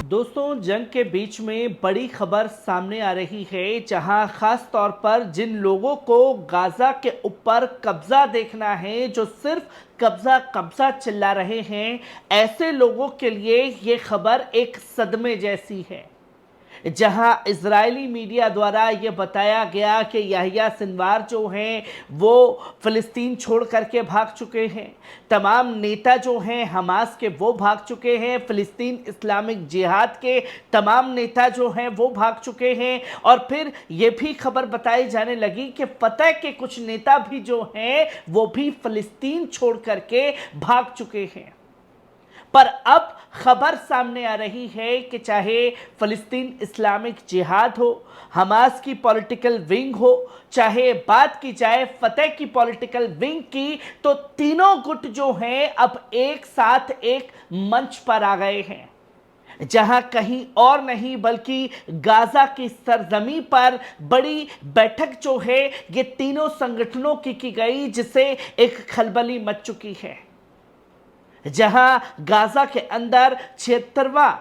दोस्तों, जंग के बीच में बड़ी खबर सामने आ रही है, जहां खास तौर पर जिन लोगों को गाजा के ऊपर कब्जा देखना है, जो सिर्फ कब्जा कब्जा चिल्ला रहे हैं, ऐसे लोगों के लिए ये खबर एक सदमे जैसी है। जहां इजरायली मीडिया द्वारा ये बताया गया कि याह्या सिनवार जो हैं वो फ़िलिस्तीन छोड़ करके भाग चुके हैं। तमाम नेता जो हैं हमास के वो भाग चुके हैं। फ़िलिस्तीन इस्लामिक जिहाद के तमाम नेता जो हैं वो भाग चुके हैं। और फिर ये भी खबर बताई जाने लगी कि फतह के कुछ नेता भी जो हैं वो भी फ़िलिस्तीन छोड़ करके भाग चुके हैं। पर अब खबर सामने आ रही है कि चाहे फ़लस्तीन इस्लामिक जिहाद हो, हमास की पॉलिटिकल विंग हो, चाहे बात की जाए फतह की पॉलिटिकल विंग की, तो तीनों गुट जो हैं अब एक साथ एक मंच पर आ गए हैं। जहां कहीं और नहीं बल्कि गाजा की सरजमी पर बड़ी बैठक जो है ये तीनों संगठनों की गई, जिससे एक खलबली मच चुकी है। जहां गाजा के अंदर 76वां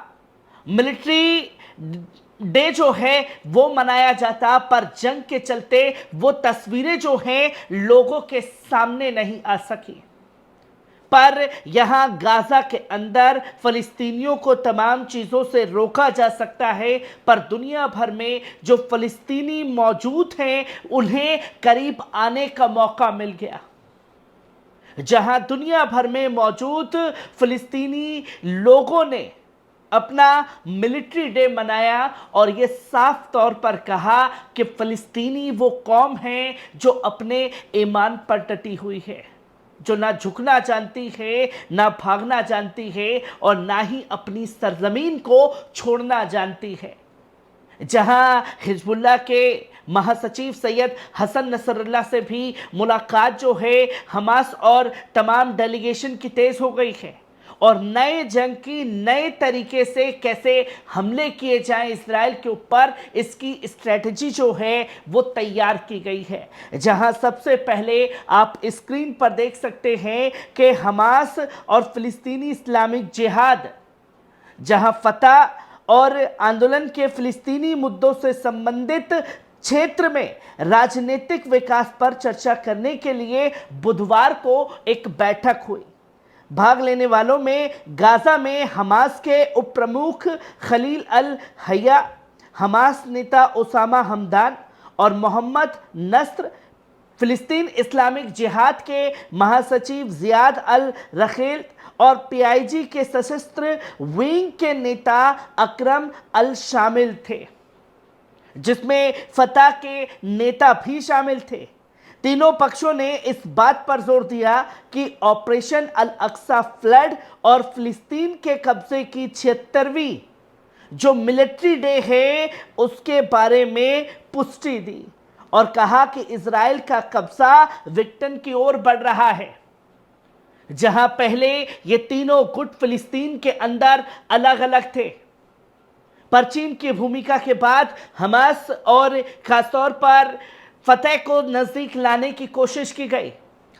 मिलिट्री डे जो है वो मनाया जाता, पर जंग के चलते वो तस्वीरें जो हैं लोगों के सामने नहीं आ सकी। पर यहां गाजा के अंदर फ़लस्तीनियों को तमाम चीज़ों से रोका जा सकता है, पर दुनिया भर में जो फ़लस्तीनी मौजूद हैं उन्हें करीब आने का मौका मिल गया। जहां दुनिया भर में मौजूद फ़िलिस्तीनी लोगों ने अपना मिलिट्री डे मनाया और ये साफ तौर पर कहा कि फ़िलिस्तीनी वो कौम है जो अपने ईमान पर डटी हुई है, जो ना झुकना जानती है, ना भागना जानती है और ना ही अपनी सरजमीन को छोड़ना जानती है। जहां हिजबुल्लाह के महासचिव सैयद हसन नसरुल्लाह से भी मुलाकात जो है हमास और तमाम डेलीगेशन की तेज हो गई है और नए जंग की नए तरीके से कैसे हमले किए जाएं इसराइल के ऊपर, इसकी स्ट्रेटजी जो है वो तैयार की गई है। जहां सबसे पहले आप स्क्रीन पर देख सकते हैं कि हमास और फ़िलिस्तीनी इस्लामिक जिहाद, जहां फतह और आंदोलन के फ़िलिस्तीनी मुद्दों से संबंधित क्षेत्र में राजनीतिक विकास पर चर्चा करने के लिए बुधवार को एक बैठक हुई। भाग लेने वालों में गाजा में हमास के उप प्रमुख खलील अल हया, हमास नेता ओसामा हमदान और मोहम्मद नस्र, फ़िलिस्तीन इस्लामिक जिहाद के महासचिव ज़ियाद अल रखेल और पीआईजी के सशस्त्र विंग के नेता अकरम अल शामिल थे, जिसमें फतह के नेता भी शामिल थे। तीनों पक्षों ने इस बात पर जोर दिया कि ऑपरेशन अल अक्सा फ्लड और फ़िलिस्तीन के कब्जे की 76वीं जो मिलिट्री डे है उसके बारे में पुष्टि दी और कहा कि इजराइल का कब्जा विक्टन की ओर बढ़ रहा है। जहां पहले ये तीनों गुट फ़िलिस्तीन के अंदर अलग अलग थे, पर चीन की भूमिका के बाद हमास और खासतौर पर फतह को नज़दीक लाने की कोशिश की गई,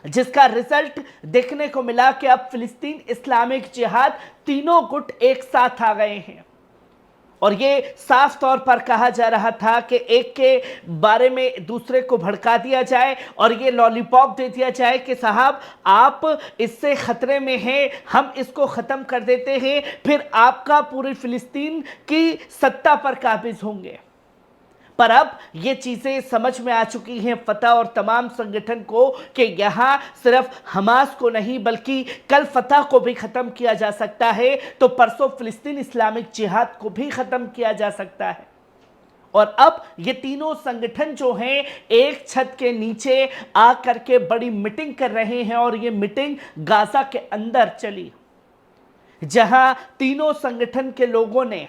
जिसका रिजल्ट देखने को मिला कि अब फ़िलिस्तीन इस्लामिक जिहाद तीनों गुट एक साथ आ गए हैं। और ये साफ तौर पर कहा जा रहा था कि एक के बारे में दूसरे को भड़का दिया जाए और ये लॉलीपॉप दे दिया जाए कि साहब आप इससे ख़तरे में हैं, हम इसको ख़त्म कर देते हैं, फिर आपका पूरी फ़िलिस्तीन की सत्ता पर काबिज होंगे। पर अब ये चीज़ें समझ में आ चुकी हैं फतह और तमाम संगठन को कि यहाँ सिर्फ हमास को नहीं बल्कि कल फतह को भी ख़त्म किया जा सकता है, तो परसों फ़िलिस्तीन इस्लामिक जिहाद को भी ख़त्म किया जा सकता है। और अब ये तीनों संगठन जो हैं एक छत के नीचे आ करके बड़ी मीटिंग कर रहे हैं और ये मीटिंग गाजा के अंदर चली, जहाँ तीनों संगठन के लोगों ने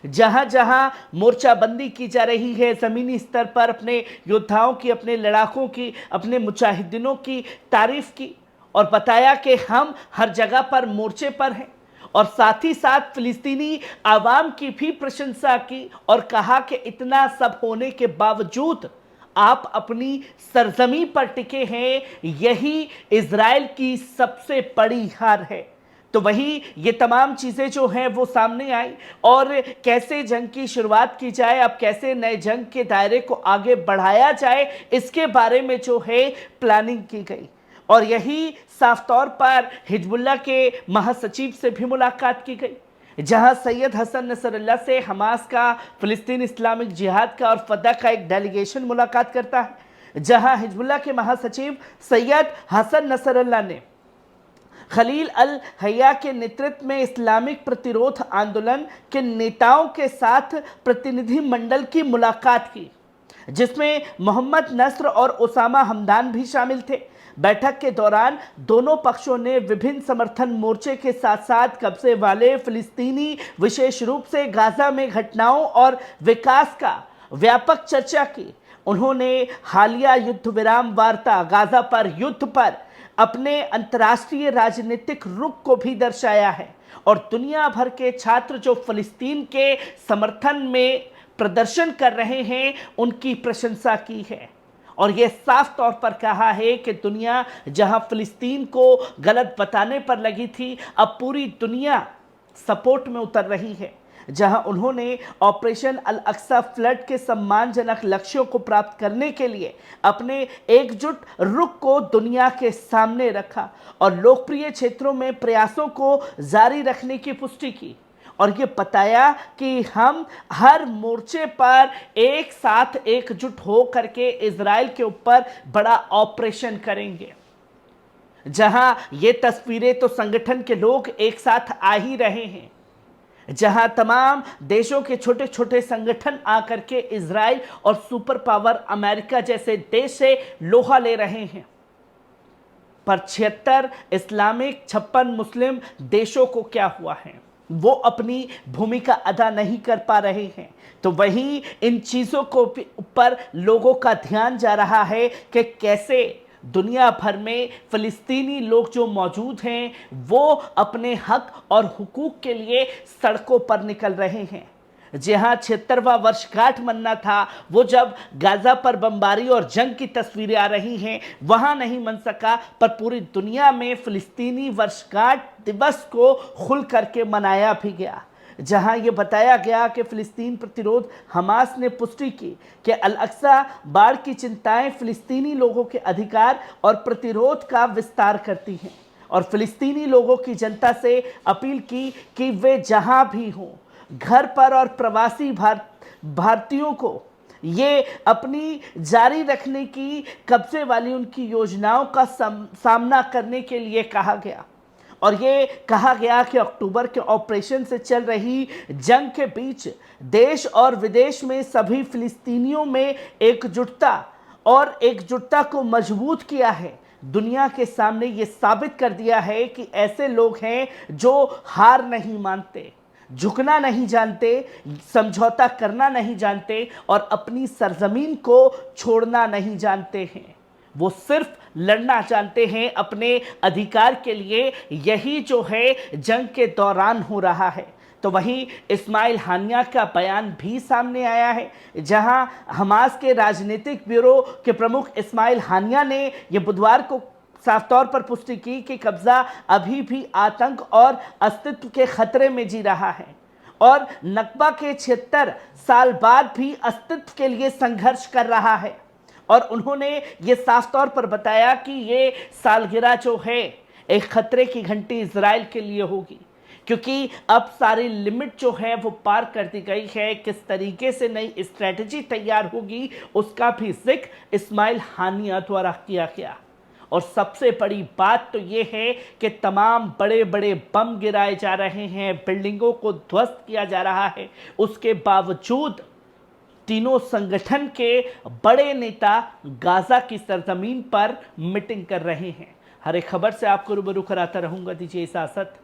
जहां जहां मोर्चाबंदी की जा रही है, ज़मीनी स्तर पर अपने योद्धाओं की, अपने लड़ाकों की, अपने मुजाहिदीनों की तारीफ़ की और बताया कि हम हर जगह पर मोर्चे पर हैं, और साथ ही साथ फ़िलिस्तीनी आवाम की भी प्रशंसा की और कहा कि इतना सब होने के बावजूद आप अपनी सरजमी पर टिके हैं, यही इजराइल की सबसे बड़ी हार है। तो वही ये तमाम चीज़ें जो हैं वो सामने आई और कैसे जंग की शुरुआत की जाए, अब कैसे नए जंग के दायरे को आगे बढ़ाया जाए, इसके बारे में जो है प्लानिंग की गई। और यही साफ तौर पर हिजबुल्लाह के महासचिव से भी मुलाकात की गई, जहां सैयद हसन नसरुल्लाह से हमास का, फिलिस्तीन इस्लामिक जिहाद का और फतह का एक डेलीगेशन मुलाकात करता है, जहां हिजबुल्लाह के महासचिव सैयद हसन नसरुल्लाह ने खलील अल हैया के नेतृत्व में इस्लामिक प्रतिरोध आंदोलन के नेताओं के साथ प्रतिनिधि मंडल की मुलाकात की, जिसमें मोहम्मद नस्र और उसामा हमदान भी शामिल थे। बैठक के दौरान दोनों पक्षों ने विभिन्न समर्थन मोर्चे के साथ साथ कब्जे वाले फिलिस्तीनी, विशेष रूप से गाजा में घटनाओं और विकास का व्यापक चर्चा की। उन्होंने हालिया युद्ध विराम वार्ता, गाजा पर युद्ध पर अपने अंतर्राष्ट्रीय राजनीतिक रुख को भी दर्शाया है और दुनिया भर के छात्र जो फिलिस्तीन के समर्थन में प्रदर्शन कर रहे हैं उनकी प्रशंसा की है। और यह साफ तौर पर कहा है कि दुनिया जहां फिलिस्तीन को गलत बताने पर लगी थी, अब पूरी दुनिया सपोर्ट में उतर रही है। जहां उन्होंने ऑपरेशन अल अक्सा फ्लड के सम्मानजनक लक्ष्यों को प्राप्त करने के लिए अपने एकजुट रुख को दुनिया के सामने रखा और लोकप्रिय क्षेत्रों में प्रयासों को जारी रखने की पुष्टि की और ये बताया कि हम हर मोर्चे पर एक साथ एकजुट हो करके इजराइल के ऊपर बड़ा ऑपरेशन करेंगे। जहां ये तस्वीरें तो संगठन के लोग एक साथ आ ही रहे हैं, जहां तमाम देशों के छोटे छोटे संगठन आकर के इजराइल और सुपर पावर अमेरिका जैसे देश से लोहा ले रहे हैं, पर 76 इस्लामिक 56 मुस्लिम देशों को क्या हुआ है, वो अपनी भूमिका अदा नहीं कर पा रहे हैं। तो वहीं इन चीज़ों को ऊपर लोगों का ध्यान जा रहा है कि कैसे दुनिया भर में फ़िलिस्तीनी लोग जो मौजूद हैं वो अपने हक और हुकूक के लिए सड़कों पर निकल रहे हैं। जहां 76वां वर्षगांठ मनाना था, वो जब गाजा पर बमबारी और जंग की तस्वीरें आ रही हैं वहां नहीं मन सका, पर पूरी दुनिया में फ़िलिस्तीनी वर्षगांठ दिवस को खुल करके मनाया भी गया। जहां ये बताया गया कि फ़िलिस्तीन प्रतिरोध हमास ने पुष्टि की कि अल अक्सा बाढ़ की चिंताएं फ़िलिस्तीनी लोगों के अधिकार और प्रतिरोध का विस्तार करती हैं और फ़िलिस्तीनी लोगों की जनता से अपील की कि वे जहां भी हों, घर पर और प्रवासी भारतीयों को ये अपनी जारी रखने की कब्जे वाली उनकी योजनाओं का सामना करने के लिए कहा गया। और ये कहा गया कि अक्टूबर के ऑपरेशन से चल रही जंग के बीच देश और विदेश में सभी फिलिस्तीनियों में एकजुटता को मजबूत किया है। दुनिया के सामने ये साबित कर दिया है कि ऐसे लोग हैं जो हार नहीं मानते, झुकना नहीं जानते, समझौता करना नहीं जानते और अपनी सरजमीन को छोड़ना नहीं जानते हैं। वो सिर्फ लड़ना जानते हैं अपने अधिकार के लिए। यही जो है जंग के दौरान हो रहा है। तो वहीं इस्माइल हानिया का बयान भी सामने आया है, जहां हमास के राजनीतिक ब्यूरो के प्रमुख इस्माइल हानिया ने यह बुधवार को साफ तौर पर पुष्टि की कि कब्जा अभी भी आतंक और अस्तित्व के खतरे में जी रहा है और नकबा के 76 साल बाद भी अस्तित्व के लिए संघर्ष कर रहा है। और उन्होंने ये साफ तौर पर बताया कि ये सालगिरह जो है एक खतरे की घंटी इजराइल के लिए होगी, क्योंकि अब सारी लिमिट जो है वो पार कर दी गई है। किस तरीके से नई स्ट्रेटजी तैयार होगी उसका भी जिक्र इस्माइल हानिया द्वारा किया गया। और सबसे बड़ी बात तो ये है कि तमाम बड़े बड़े बम गिराए जा रहे हैं, बिल्डिंगों को ध्वस्त किया जा रहा है, उसके बावजूद तीनों संगठन के बड़े नेता गाजा की सरजमीन पर मीटिंग कर रहे हैं। हर एक खबर से आपको रूबरू कराता रहूंगा। दीजिए इजाजत।